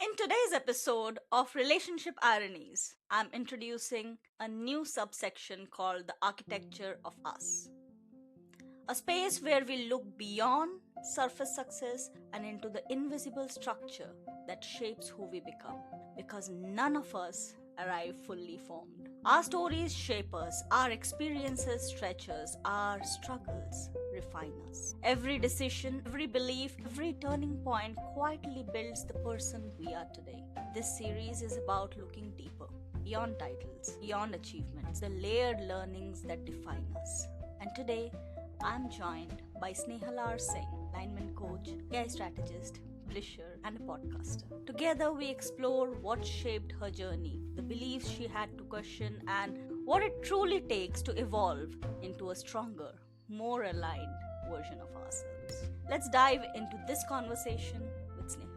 In today's episode of Relationship Ironies, I'm introducing a new subsection called the Architecture of Us. A space where we look beyond surface success and into the invisible structure that shapes who we become. Because none of us arrive fully formed. Our stories shape us, our experiences stretch us, our struggles refine us. Every decision, every belief, every turning point quietly builds the person we are today. This series is about looking deeper, beyond titles, beyond achievements, the layered learnings that define us. And today, I'm joined by Snehal R. Singh, alignment coach, AI strategist, publisher, and a podcaster. Together, we explore what shaped her journey, the beliefs she had to question, and what it truly takes to evolve into a stronger, more aligned version of ourselves. Let's dive into this conversation with Snehal.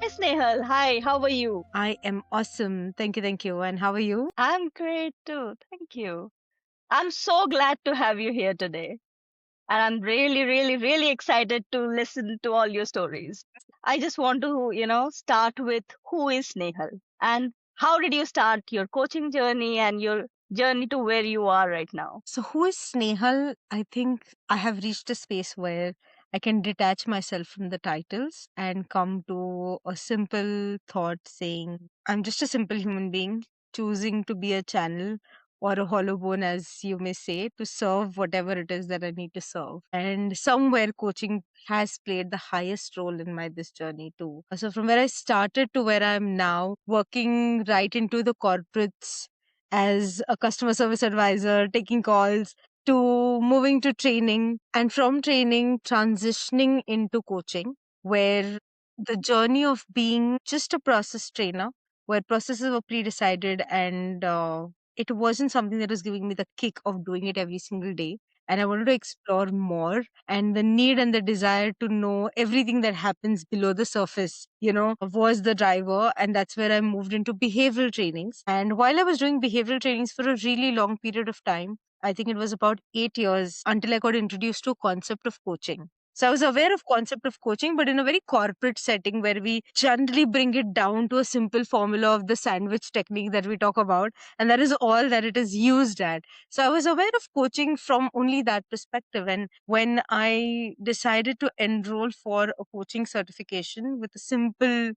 Hi, Snehal. Hi, how are you? I am awesome. Thank you. Thank you. And how are you? I'm great too. Thank you. I'm so glad to have you here today. And I'm really, really, really excited to listen to all your stories. I just want to, start with who is Snehal and how did you start your coaching journey and your journey to where you are right now? So, who is Snehal? I think I have reached a space where I can detach myself from the titles and come to a simple thought saying, I'm just a simple human being choosing to be a channel or a hollow bone, as you may say, to serve whatever it is that I need to serve. And somewhere coaching has played the highest role in my this journey too. So from where I started to where I am now, working right into the corporates as a customer service advisor, taking calls, to moving to training, and from training transitioning into coaching, where the journey of being just a process trainer, where processes were pre-decided and it wasn't something that was giving me the kick of doing it every single day. And I wanted to explore more, and the need and the desire to know everything that happens below the surface, was the driver. And that's where I moved into behavioral trainings. And while I was doing behavioral trainings for a really long period of time, I think it was about 8 years until I got introduced to concept of coaching. So I was aware of concept of coaching, but in a very corporate setting where we generally bring it down to a simple formula of the sandwich technique that we talk about, and that is all that it is used at. So I was aware of coaching from only that perspective. And when I decided to enroll for a coaching certification with a simple,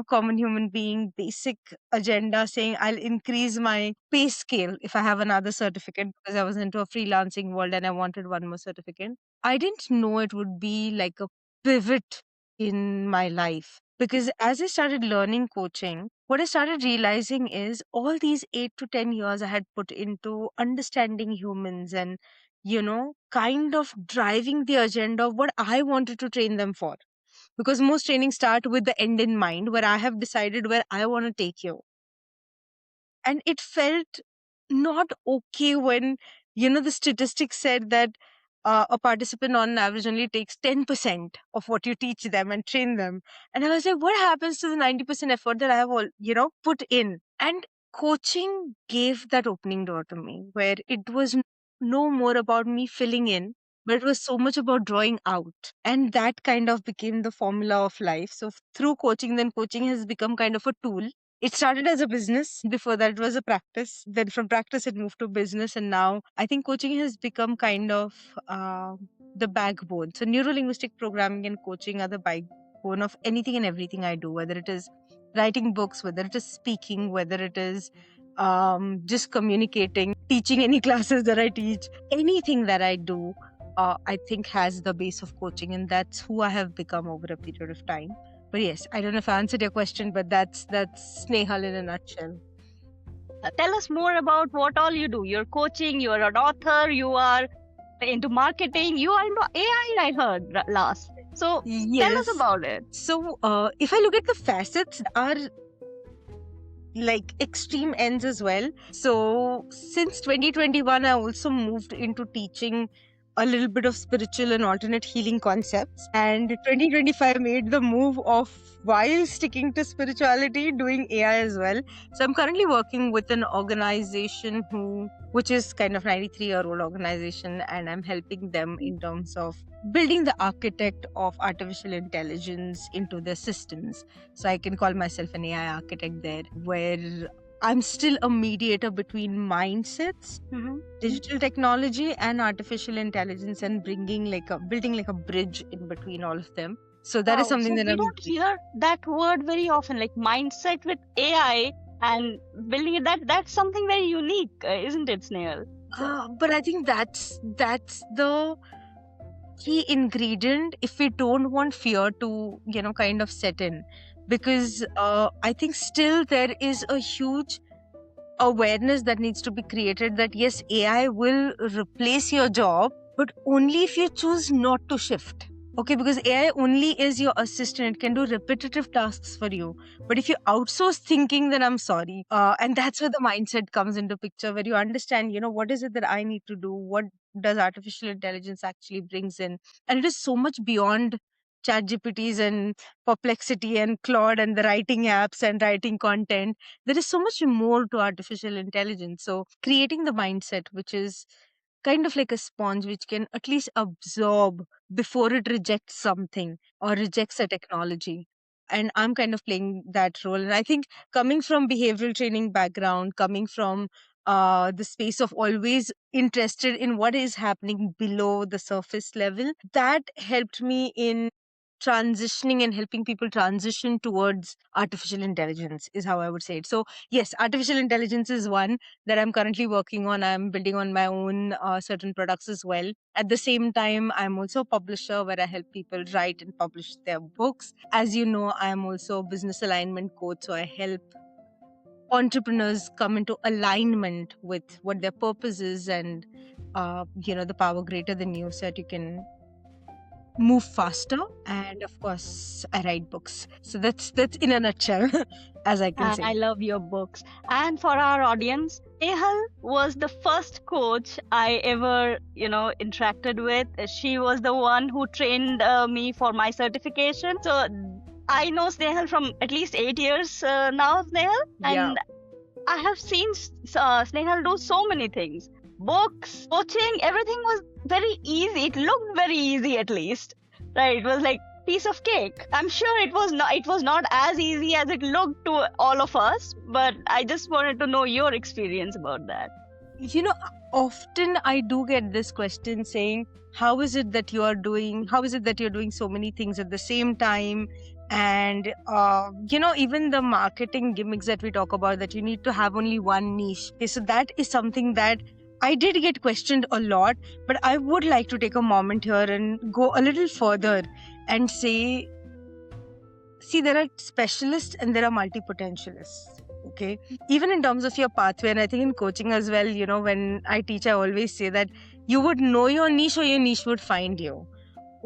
common human being basic agenda saying I'll increase my pay scale if I have another certificate, because I was into a freelancing world and I wanted one more certificate. I didn't know it would be like a pivot in my life, because as I started learning coaching, what I started realizing is all these 8 to 10 years I had put into understanding humans and, kind of driving the agenda of what I wanted to train them for. Because most trainings start with the end in mind, where I have decided where I want to take you. And it felt not okay when, the statistics said that a participant on average only takes 10% of what you teach them and train them. And I was like, what happens to the 90% effort that I have all, put in? And coaching gave that opening door to me, where it was no more about me filling in, but it was so much about drawing out. And that kind of became the formula of life. So through coaching, then coaching has become kind of a tool. It started as a business. Before that, it was a practice. Then from practice, it moved to business. And now I think coaching has become kind of the backbone. So neuro-linguistic programming and coaching are the backbone of anything and everything I do, whether it is writing books, whether it is speaking, whether it is just communicating, teaching any classes that I teach, anything that I do, I think has the base of coaching. And that's who I have become over a period of time. But yes, I don't know if I answered your question, but that's Snehal in a nutshell. Tell us more about what all you do. You're coaching, you're an author, you are into marketing, you are into AI, I heard last. So tell us Yes. about it. So if I look at the facets, are like extreme ends as well. So since 2021, I also moved into teaching a little bit of spiritual and alternate healing concepts. And 2025 made the move of, while sticking to spirituality, doing AI as well. So I'm currently working with an organization which is kind of 93-year-old organization, and I'm helping them in terms of building the architect of artificial intelligence into their systems. So I can call myself an AI architect there, where I'm still a mediator between mindsets, digital technology, and artificial intelligence, and building like a bridge in between all of them. So that is Wow. something So that we I'm don't hear that word very often, like mindset with AI and building it. That's something very unique, isn't it, Snehal? but I think that's the key ingredient if we don't want fear to kind of set in, because I think still there is a huge awareness that needs to be created that yes, AI will replace your job, but only if you choose not to shift. Okay, because AI only is your assistant. It can do repetitive tasks for you. But if you outsource thinking, then I'm sorry. And that's where the mindset comes into picture, where you understand, what is it that I need to do? What does artificial intelligence actually brings in? And it is so much beyond chat GPTs and perplexity and Claude and the writing apps and writing content. There is so much more to artificial intelligence. So creating the mindset, which is kind of like a sponge, which can at least absorb before it rejects something or rejects a technology. And I'm kind of playing that role. And I think coming from behavioral training background, coming from the space of always interested in what is happening below the surface level, that helped me in transitioning and helping people transition towards artificial intelligence, is how I would say it. So yes, artificial intelligence is one that I'm currently working on. I'm building on my own certain products as well. At the same time, I'm also a publisher where I help people write and publish their books. As you know, I'm also a business alignment coach, so I help entrepreneurs come into alignment with what their purpose is, and the power greater than you, so that you can move faster. And of course, I write books. So that's in a nutshell, as I can And I say. love your books. And for our audience, Nehal was the first coach I ever, interacted with. She was the one who trained me for my certification. So I know Snehal from at least 8 years now, Snehal. Yeah. And I have seen Snehal do so many things. Books, coaching, everything was very easy. It looked very easy, at least. Right? It was like piece of cake. I'm sure it was not as easy as it looked to all of us, but I just wanted to know your experience about that. You know, often I do get this question saying, how is it that you're doing so many things at the same time? And, even the marketing gimmicks that we talk about, that you need to have only one niche. Okay, so that is something that I did get questioned a lot, but I would like to take a moment here and go a little further and say, see, there are specialists and there are multi-potentialists. Okay, even in terms of your pathway, and I think in coaching as well, when I teach, I always say that you would know your niche or your niche would find you.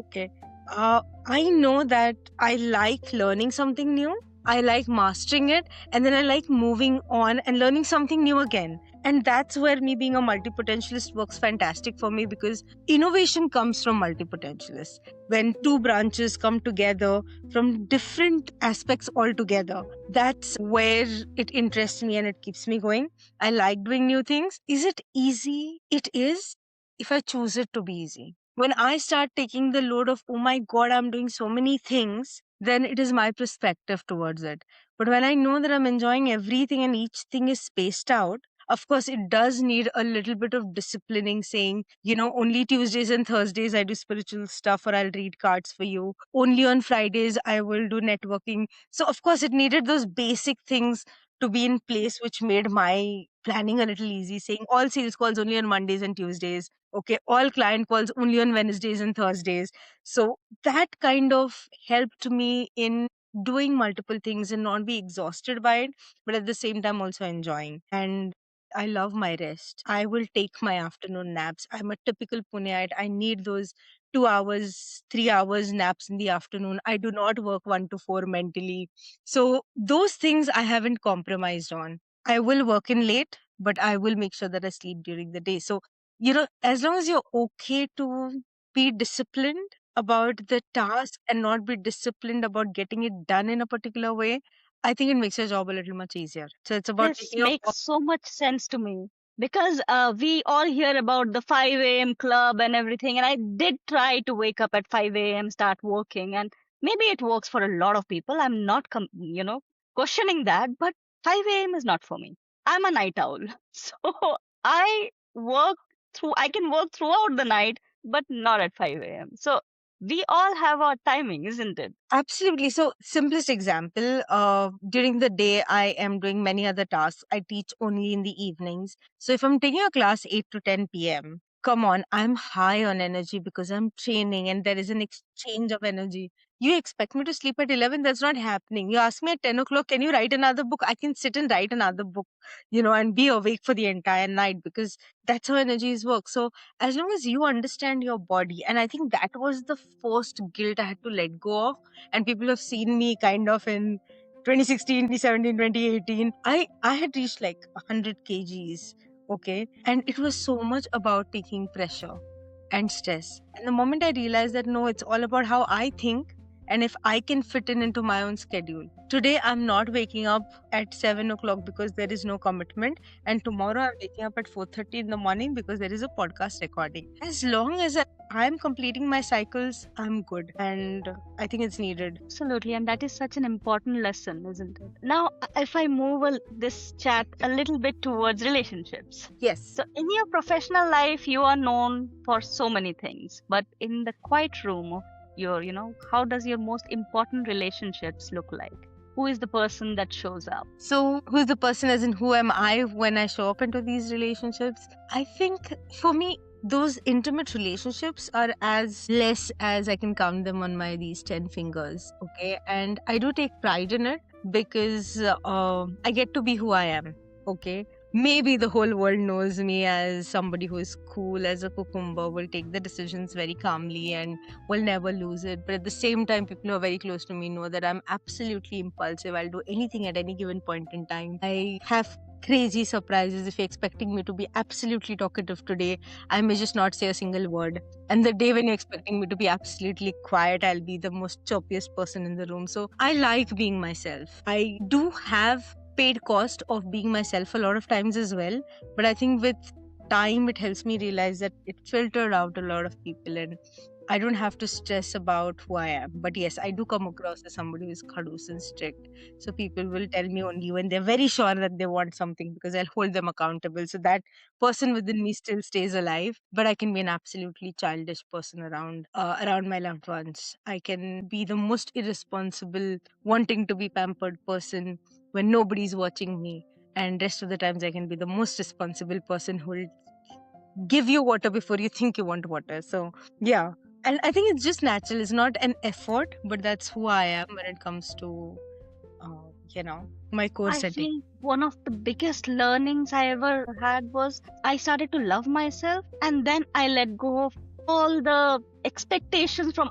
Okay, I know that I like learning something new, I like mastering it, and then I like moving on and learning something new again. And that's where me being a multi-potentialist works fantastic for me, because innovation comes from multi-potentialists. When two branches come together from different aspects altogether, that's where it interests me and it keeps me going. I like doing new things. Is it easy? It is, if I choose it to be easy. When I start taking the load of, oh my God, I'm doing so many things, then it is my perspective towards it. But when I know that I'm enjoying everything and each thing is spaced out, of course, it does need a little bit of disciplining, saying, only Tuesdays and Thursdays I do spiritual stuff, or I'll read cards for you. Only on Fridays I will do networking. So, of course, it needed those basic things to be in place, which made my planning a little easy, saying all sales calls only on Mondays and Tuesdays. Okay, all client calls only on Wednesdays and Thursdays. So that kind of helped me in doing multiple things and not be exhausted by it, but at the same time also enjoying. And I love my rest. I will take my afternoon naps. I'm a typical Puneite. I need those 2 hours, 3 hours naps in the afternoon. I do not work 1 to 4 mentally. So those things I haven't compromised on. I will work in late, but I will make sure that I sleep during the day. So as long as you're okay to be disciplined about the task and not be disciplined about getting it done in a particular way, I think it makes your job a little much easier. So it's about This taking your makes so much sense to me because we all hear about the 5 a.m. club and everything. And I did try to wake up at 5 a.m., start working, and maybe it works for a lot of people. I'm not, questioning that, but 5 a.m. is not for me. I'm a night owl. So I work I can work throughout the night, but not at 5 a.m. So we all have our timing, isn't it? Absolutely. So, simplest example, during the day, I am doing many other tasks. I teach only in the evenings. So, if I'm taking a class 8 to 10 p.m., come on, I'm high on energy because I'm training and there is an exchange of energy. You expect me to sleep at 11? That's not happening. You ask me at 10 o'clock, can you write another book? I can sit and write another book, and be awake for the entire night because that's how energies work. So, as long as you understand your body, and I think that was the first guilt I had to let go of, and people have seen me kind of in 2016, 2017, 2018. I had reached like 100 kgs, okay, and it was so much about taking pressure and stress. And the moment I realized that no, it's all about how I think and if I can fit in into my own schedule. Today I'm not waking up at 7 o'clock because there is no commitment, and tomorrow I'm waking up at 4:30 in the morning because there is a podcast recording. As long as I'm completing my cycles, I'm good, and I think it's needed. Absolutely, and that is such an important lesson, isn't it? Now, if I move this chat a little bit towards relationships. Yes. So, in your professional life, you are known for so many things, but in the quiet room of your, how does your most important relationships look like? Who is the person that shows up? So, who's the person, as in who am I when I show up into these relationships? I think for me, those intimate relationships are as less as I can count them on these 10 fingers. Okay. And I do take pride in it because I get to be who I am. Okay. Maybe the whole world knows me as somebody who is cool as a cucumber, will take the decisions very calmly and will never lose it. But at the same time, people who are very close to me know that I'm absolutely impulsive. I'll do anything at any given point in time. I have crazy surprises. If you're expecting me to be absolutely talkative today, I may just not say a single word. And the day when you're expecting me to be absolutely quiet, I'll be the most chirpiest person in the room. So I like being myself. I do have paid cost of being myself a lot of times as well. But I think with time, it helps me realize that it filtered out a lot of people and I don't have to stress about who I am. But yes, I do come across as somebody who's khadus and strict. So people will tell me only when they're very sure that they want something because I'll hold them accountable. So that person within me still stays alive. But I can be an absolutely childish person around my loved ones. I can be the most irresponsible, wanting to be pampered person when nobody's watching me. And rest of the times I can be the most responsible person who will give you water before you think you want water. So yeah. And I think it's just natural. It's not an effort, but that's who I am when it comes to, my core I setting. think one of the biggest learnings I ever had was I started to love myself, and then I let go of all the expectations from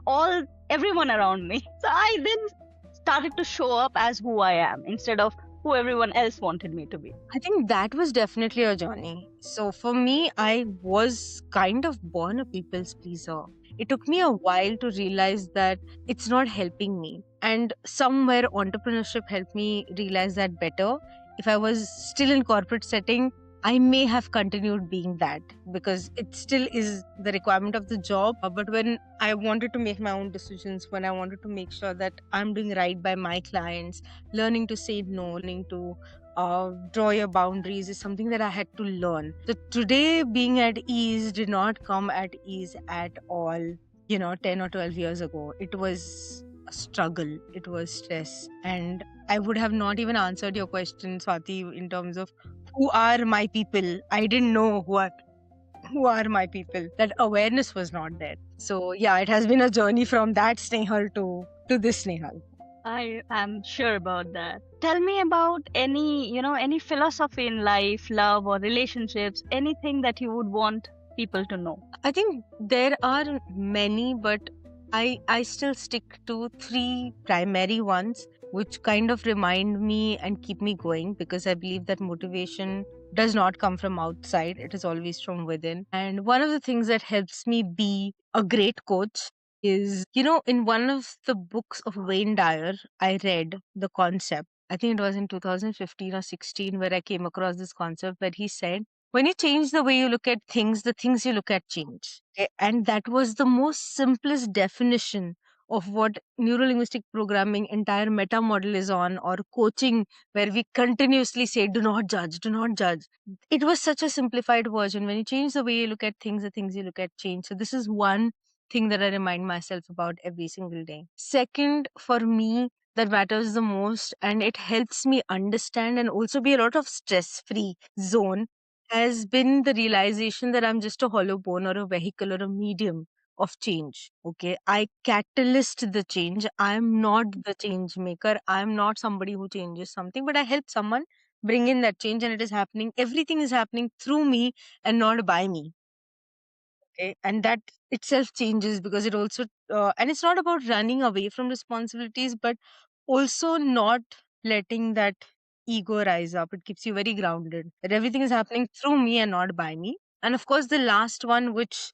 everyone around me. So I then started to show up as who I am instead of who everyone else wanted me to be. I think that was definitely a journey. So for me, I was kind of born a people's pleaser. It took me a while to realize that it's not helping me. And somewhere entrepreneurship helped me realize that better. If I was still in corporate setting, I may have continued being that because it still is the requirement of the job. But when I wanted to make my own decisions, when I wanted to make sure that I'm doing right by my clients, learning to say no, learning to draw your boundaries is something that I had to learn. So today, being at ease did not come at ease at all. 10 or 12 years ago, it was a struggle, it was stress. And I would have not even answered your question, Swati, in terms of who are my people. I didn't know who are my people. That awareness was not there. So yeah, it has been a journey from that Snehal to this Snehal. I am sure about that. Tell me about any philosophy in life, love or relationships, anything that you would want people to know. I think there are many, but I still stick to 3 primary ones which kind of remind me and keep me going, because I believe that motivation does not come from outside. It is always from within. And one of the things that helps me be a great coach is, in one of the books of Wayne Dyer, I read the concept. I think it was in 2015 or 16 where I came across this concept where he said, when you change the way you look at things, the things you look at change. Okay? And that was the most simplest definition of what neurolinguistic programming entire meta model is on, or coaching where we continuously say, do not judge, do not judge. It was such a simplified version. When you change the way you look at things, the things you look at change. So this is one thing that I remind myself about every single day. Second, for me, that matters the most, and it helps me understand and also be a lot of stress free zone, has been the realization that I'm just a hollow bone or a vehicle or a medium of change. Okay. I catalyst the change. I'm not the change maker. I'm not somebody who changes something, but I help someone bring in that change, and it is happening. Everything is happening through me and not by me. Okay. And that itself changes because it also, and it's not about running away from responsibilities, but also not letting that ego rise up. It keeps you very grounded that everything is happening through me and not by me. And of course, the last one, which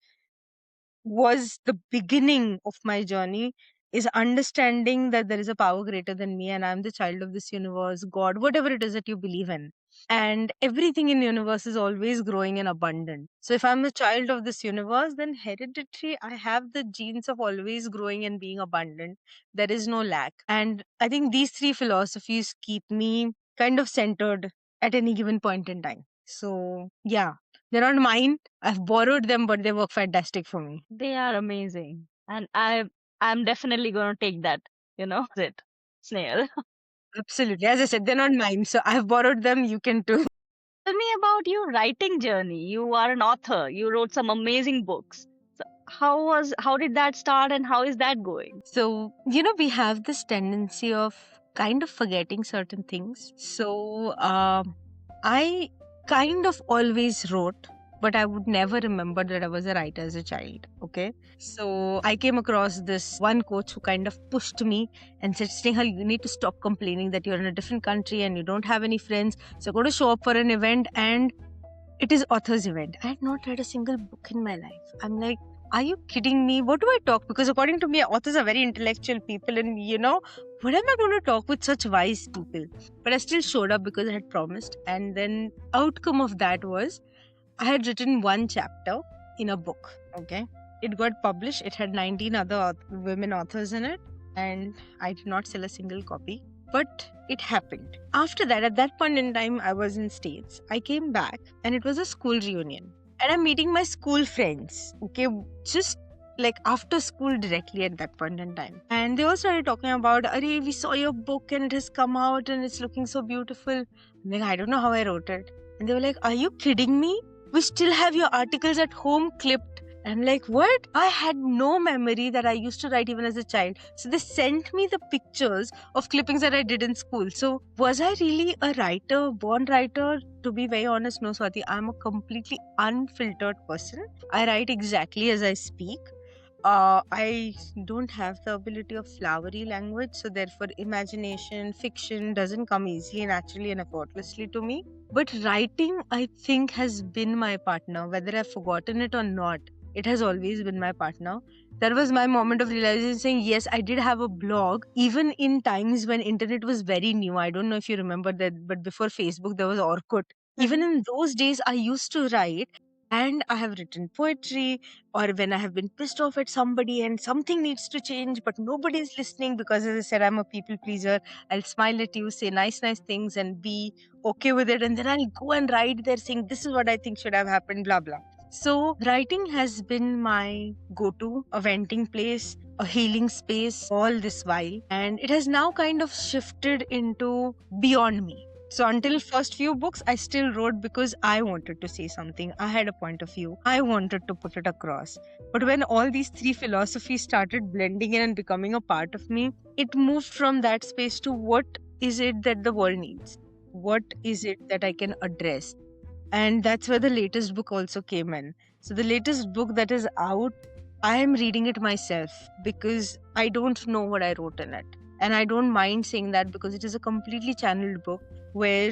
was the beginning of my journey, is understanding that there is a power greater than me and I'm the child of this universe, God, whatever it is that you believe in. And everything in the universe is always growing and abundant. So if I'm a child of this universe, then hereditary, I have the genes of always growing and being abundant. There is no lack. And I think these three philosophies keep me kind of centered at any given point in time. So yeah, they're not mine. I've borrowed them, but they work fantastic for me. They are amazing. And I'm definitely going to take that, it, Snail. Absolutely. As I said, they're not mine. So I've borrowed them. You can too. Tell me about your writing journey. You are an author. You wrote some amazing books. So how did that start and how is that going? So, we have this tendency of kind of forgetting certain things. So, I kind of always wrote, but I would never remember that I was a writer as a child. Okay. So, I came across this one coach who kind of pushed me and said, Snehal, you need to stop complaining that you're in a different country and you don't have any friends. So, go to show up for an event, and it is author's event. I had not read a single book in my life. I'm like, are you kidding me? What do I talk? Because according to me, authors are very intellectual people, and what am I going to talk with such wise people? But I still showed up because I had promised. And then outcome of that was I had written one chapter in a book. Okay. It got published. It had 19 other women authors in it, and I did not sell a single copy. But it happened. After that, at that point in time, I was in States. I came back and it was a school reunion. And I'm meeting my school friends. Okay, just like after school directly at that point in time. And they all started talking about, Arey, we saw your book and it has come out and it's looking so beautiful. I'm like, I don't know how I wrote it. And they were like, are you kidding me? We still have your articles at home clipped. I'm like, what? I had no memory that I used to write even as a child. So they sent me the pictures of clippings that I did in school. So was I really a writer, born writer? To be very honest, no, Swati, I'm a completely unfiltered person. I write exactly as I speak. I don't have the ability of flowery language, so therefore imagination, fiction doesn't come easily, naturally and effortlessly to me. But writing, I think, has been my partner, whether I've forgotten it or not. It has always been my partner. That was my moment of realizing, saying, yes, I did have a blog, even in times when internet was very new. I don't know if you remember that, but before Facebook, there was Orkut. Even in those days, I used to write, and I have written poetry, or when I have been pissed off at somebody and something needs to change, but nobody is listening because, as I said, I'm a people pleaser. I'll smile at you, say nice things, and be okay with it. And then I'll go and write there saying, this is what I think should have happened, blah, blah. So, writing has been my go to, a venting place, a healing space all this while. And it has now kind of shifted into beyond me. So until first few books, I still wrote because I wanted to say something. I had a point of view. I wanted to put it across. But when all these three philosophies started blending in and becoming a part of me, it moved from that space to what is it that the world needs? What is it that I can address? And that's where the latest book also came in. So the latest book that is out, I am reading it myself because I don't know what I wrote in it. And I don't mind saying that because it is a completely channeled book where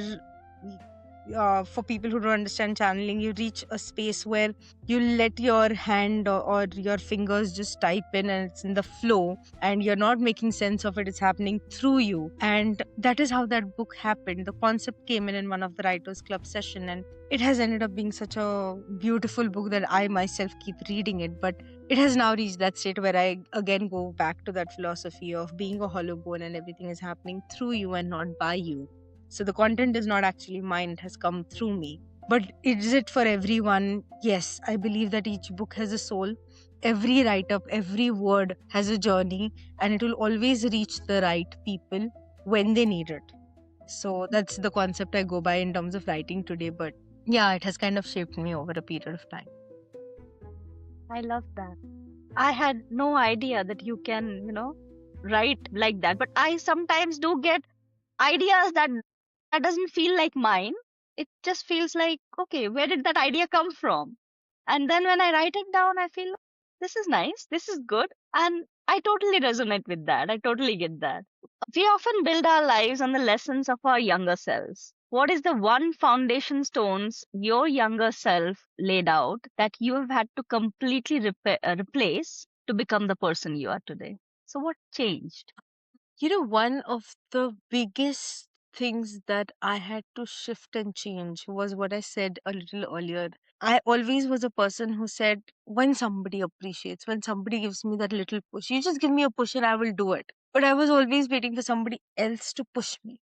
for people who don't understand channeling, you reach a space where you let your hand or your fingers just type in and it's in the flow and you're not making sense of it, it's happening through you. And that is how that book happened. The concept came in one of the writers club session, and it has ended up being such a beautiful book that I myself keep reading it. But it has now reached that state where I again go back to that philosophy of being a hollow bone and everything is happening through you and not by you. So the content is not actually mine, it has come through me. But is it for everyone? Yes, I believe that each book has a soul. Every write up, every word has a journey, and it will always reach the right people when they need it. So that's the concept I go by in terms of writing today. But yeah, it has kind of shaped me over a period of time. I love that. I had no idea that you can, write like that. But I sometimes do get ideas that doesn't feel like mine. It just feels like, okay, where did that idea come from? And then when I write it down, I feel this is nice, this is good, and I totally resonate with that. I totally get that. We often build our lives on the lessons of our younger selves. What is the one foundation stones your younger self laid out that you have had to completely replace to become the person you are today? So, what changed? One of the biggest things that I had to shift and change was what I said a little earlier. I always was a person who said, when somebody appreciates, when somebody gives me that little push, you just give me a push and I will do it. But I was always waiting for somebody else to push me,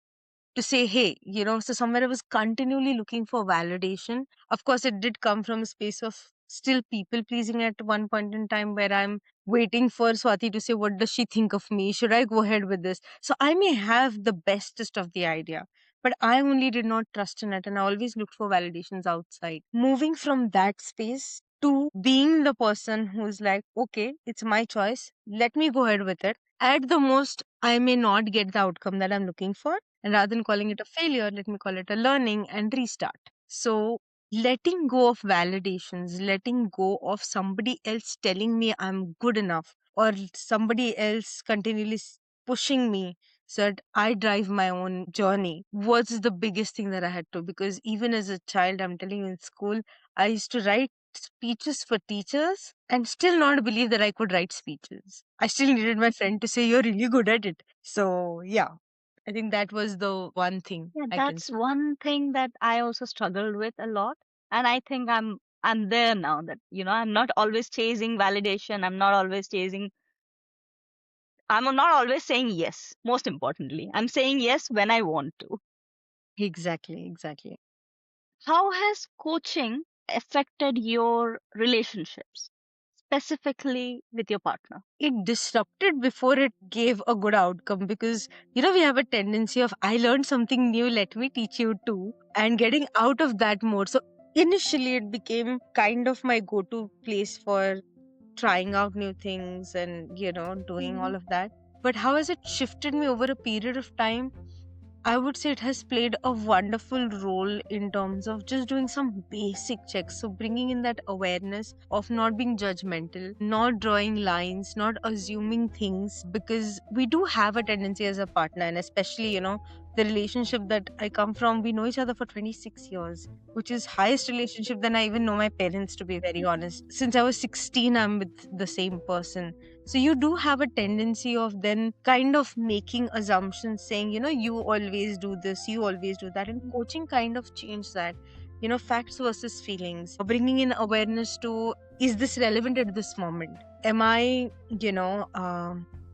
to say, hey, so somewhere I was continually looking for validation. Of course, it did come from a space of still people pleasing at one point in time where I'm waiting for Swati to say, what does she think of me? Should I go ahead with this? So I may have the bestest of the idea, but I only did not trust in it and I always looked for validations outside. Moving from that space to being the person who's like, okay, it's my choice. Let me go ahead with it. At the most, I may not get the outcome that I'm looking for, and rather than calling it a failure, let me call it a learning and restart. So, letting go of validations, letting go of somebody else telling me I'm good enough, or somebody else continually pushing me so that I drive my own journey was the biggest thing that I had to. Because even as a child, I'm telling you, in school, I used to write speeches for teachers and still not believe that I could write speeches. I still needed my friend to say, you're really good at it. So, yeah, I think that was the one thing Yeah, I can that's say. one thing that I also struggled with a lot. And I think I'm there now that, I'm not always chasing validation. I'm not always saying yes, most importantly. I'm saying yes when I want to. Exactly, exactly. How has coaching affected your relationships, specifically with your partner? It disrupted before it gave a good outcome because, we have a tendency of, I learned something new, let me teach you too, and getting out of that mode. So initially, it became kind of my go to place for trying out new things and, doing all Mhm. of that. But how has it shifted me over a period of time? I would say it has played a wonderful role in terms of just doing some basic checks. So, bringing in that awareness of not being judgmental, not drawing lines, not assuming things, because we do have a tendency as a partner, and especially, the relationship that I come from, we know each other for 26 years, which is highest relationship than I even know my parents, to be very honest. Since I was 16, I'm with the same person. So you do have a tendency of then kind of making assumptions, saying, you always do this, you always do that. And coaching kind of changed that, facts versus feelings, bringing in awareness to, is this relevant at this moment? Am I,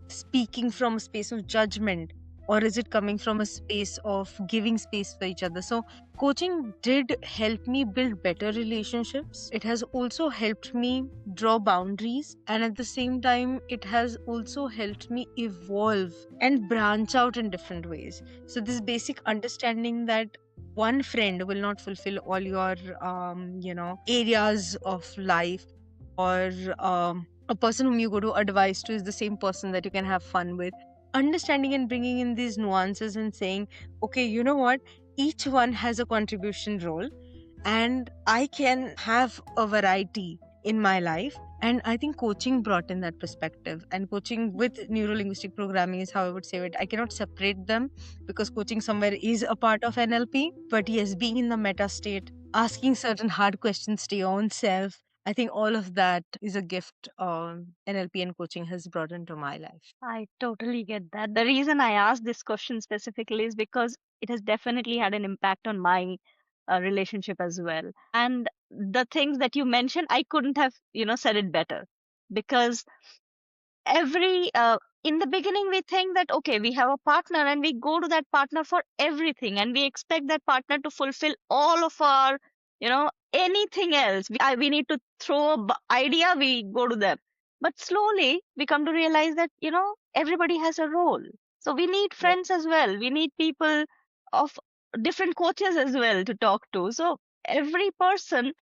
speaking from a space of judgment? Or is it coming from a space of giving space for each other? So, coaching did help me build better relationships. It has also helped me draw boundaries, and at the same time, it has also helped me evolve and branch out in different ways. So, this basic understanding that one friend will not fulfill all your, areas of life, or a person whom you go to advice to is the same person that you can have fun with. Understanding and bringing in these nuances and saying, okay, you know what? Each one has a contribution role, and I can have a variety in my life. And I think coaching brought in that perspective. And coaching with neuro linguistic programming is how I would say it. I cannot separate them because coaching somewhere is a part of NLP. But yes, being in the meta state, asking certain hard questions to your own self, I think all of that is a gift NLP and coaching has brought into my life. I totally get that. The reason I asked this question specifically is because it has definitely had an impact on my relationship as well. And the things that you mentioned, I couldn't have, said it better because every in the beginning we think that okay, we have a partner and we go to that partner for everything and we expect that partner to fulfill all of our anything else we need to throw a idea, we go to them. But slowly we come to realize that everybody has a role, so we need Yeah, friends as well, we need people of different coaches as well to talk to. So every person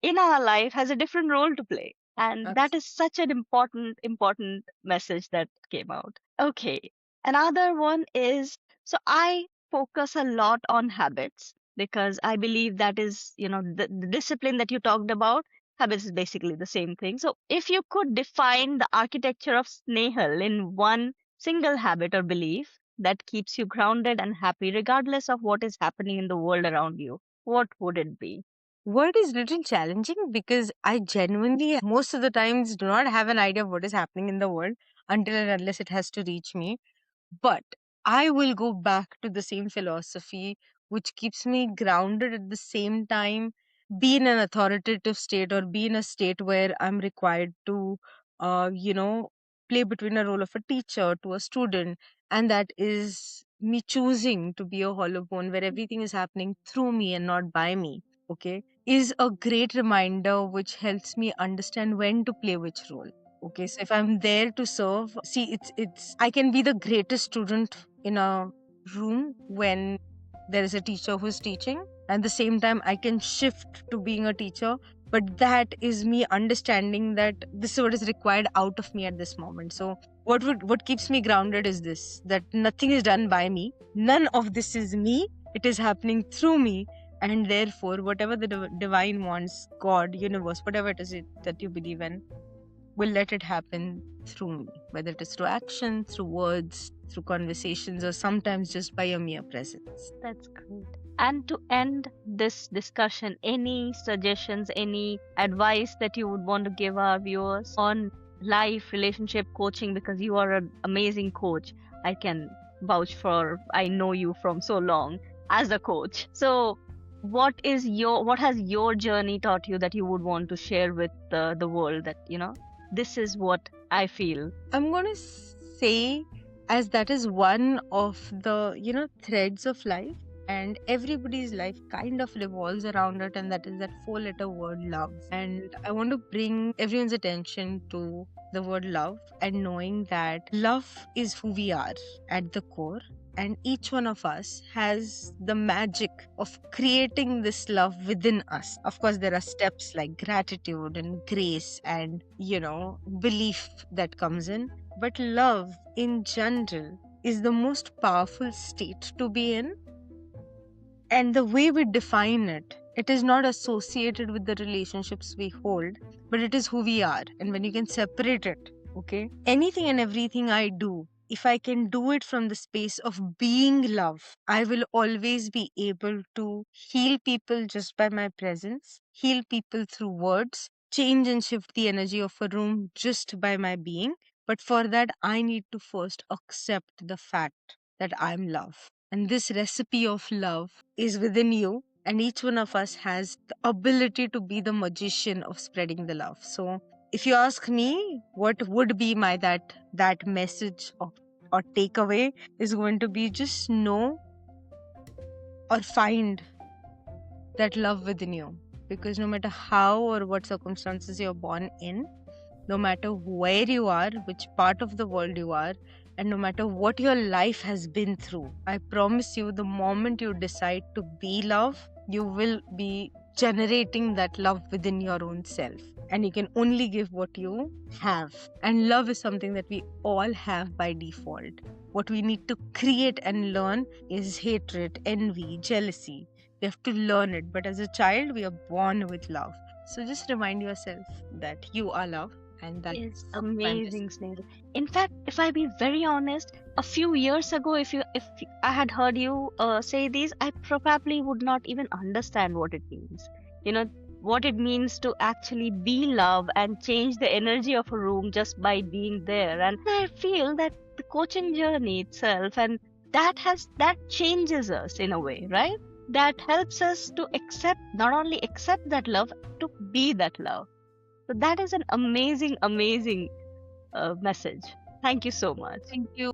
in our life has a different role to play, and that is such an important message that came out. Okay, another one is, so I focus a lot on habits because I believe that is, the discipline that you talked about. Habits is basically the same thing. So if you could define the architecture of Snehal in one single habit or belief that keeps you grounded and happy regardless of what is happening in the world around you, what would it be? word is little challenging because I genuinely, most of the times, do not have an idea of what is happening in the world until and unless it has to reach me. But I will go back to the same philosophy, which keeps me grounded at the same time, be in an authoritative state or be in a state where I'm required to, you know, play between a role of a teacher to a student. And that is me choosing to be a hollow bone where everything is happening through me and not by me. Okay. Is a great reminder which helps me understand when to play which role. Okay, so if I'm there to serve, see, it's I can be the greatest student in a room when there is a teacher who's teaching. At the same time, I can shift to being a teacher, but that is me understanding that this is what is required out of me at this moment. So what keeps me grounded is this: that nothing is done by me, none of this is me. It is happening through me, and therefore, whatever the divine wants, God, universe, whatever it is that you believe in, will let it happen through me, whether it is through action, through words, through conversations, or sometimes just by a mere presence. That's great. And to end this discussion, any suggestions, any advice that you would want to give our viewers on life, relationship coaching? Because you are an amazing coach. I can vouch for, I know you from so long as a coach. So, what has your journey taught you that you would want to share with the world, that, this is what I feel? I'm going to say, as that is one of the, threads of life, and everybody's life kind of revolves around it, and that is that four-letter word love. And I want to bring everyone's attention to the word love and knowing that love is who we are at the core, and each one of us has the magic of creating this love within us. Of course, there are steps like gratitude and grace and, belief that comes in. But love in general is the most powerful state to be in. And the way we define it, it is not associated with the relationships we hold, but it is who we are. And when you can separate it, okay, anything and everything I do, if I can do it from the space of being love, I will always be able to heal people just by my presence, heal people through words, change and shift the energy of a room just by my being. But for that, I need to first accept the fact that I'm love. And this recipe of love is within you. And each one of us has the ability to be the magician of spreading the love. So if you ask me what would be my that message or takeaway, is going to be just know or find that love within you. Because no matter how or what circumstances you're born in, no matter where you are, which part of the world you are, and no matter what your life has been through, I promise you, the moment you decide to be love, you will be generating that love within your own self. And you can only give what you have. And love is something that we all have by default. What we need to create and learn is hatred, envy, jealousy. We have to learn it. But as a child, we are born with love. So just remind yourself that you are love. And that's Is what I'm just amazing, Snail. In fact, if I be very honest, a few years ago, if I had heard you say these, I probably would not even understand what it means. You know, what it means to actually be love and change the energy of a room just by being there. And I feel that the coaching journey itself, and that changes us in a way, right? That helps us to accept, not only accept that love, to be that love. So that is an amazing, amazing message. Thank you so much. thank you.